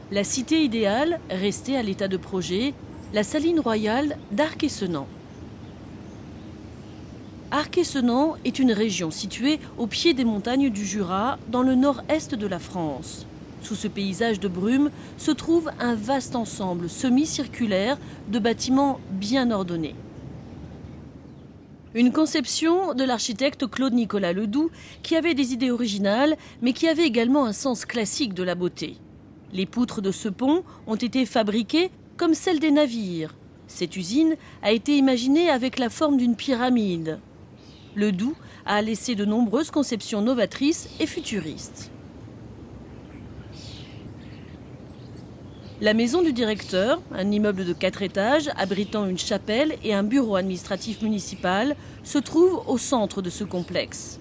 La cité idéale, restée à l'état de projet, la saline royale d'Arc-et-Senans. Arc-et-Senans est une région située au pied des montagnes du Jura, dans le nord-est de la France. Sous ce paysage de brume se trouve un vaste ensemble semi-circulaire de bâtiments bien ordonnés. Une conception de l'architecte Claude-Nicolas Ledoux qui avait des idées originales mais qui avait également un sens classique de la beauté. Les poutres de ce pont ont été fabriquées comme celles des navires. Cette usine a été imaginée avec la forme d'une pyramide. Ledoux a laissé de nombreuses conceptions novatrices et futuristes. La maison du directeur, un immeuble de 4 étages abritant une chapelle et un bureau administratif municipal, se trouve au centre de ce complexe.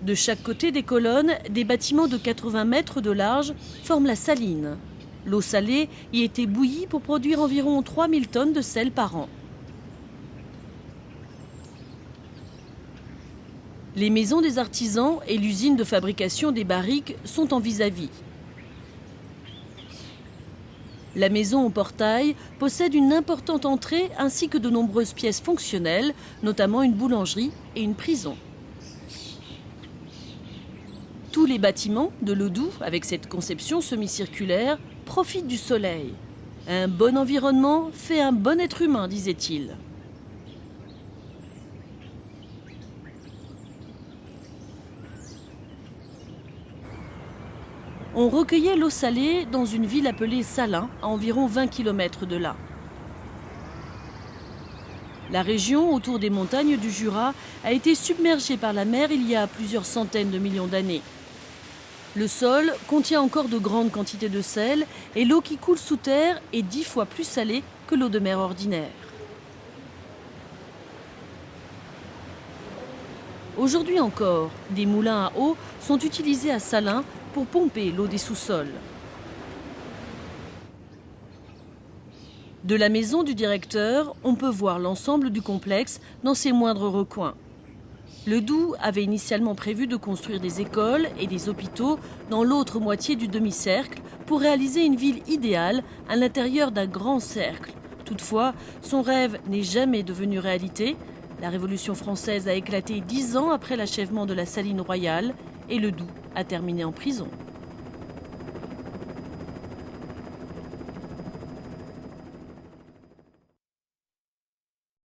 De chaque côté des colonnes, des bâtiments de 80 mètres de large forment la saline. L'eau salée y était bouillie pour produire environ 3000 tonnes de sel par an. Les maisons des artisans et l'usine de fabrication des barriques sont en vis-à-vis. La maison au portail possède une importante entrée ainsi que de nombreuses pièces fonctionnelles, notamment une boulangerie et une prison. Tous les bâtiments de Ledoux, avec cette conception semi-circulaire, profitent du soleil. Un bon environnement fait un bon être humain, disait-il. On recueillait l'eau salée dans une ville appelée Salins, à environ 20 km de là. La région autour des montagnes du Jura a été submergée par la mer il y a plusieurs centaines de millions d'années. Le sol contient encore de grandes quantités de sel et l'eau qui coule sous terre est 10 fois plus salée que l'eau de mer ordinaire. Aujourd'hui encore, des moulins à eau sont utilisés à Salins pour pomper l'eau des sous-sols. De la maison du directeur, on peut voir l'ensemble du complexe dans ses moindres recoins. Ledoux avait initialement prévu de construire des écoles et des hôpitaux dans l'autre moitié du demi-cercle pour réaliser une ville idéale à l'intérieur d'un grand cercle. Toutefois, son rêve n'est jamais devenu réalité. La Révolution française a éclaté 10 ans après l'achèvement de la saline royale et Ledoux a terminé en prison.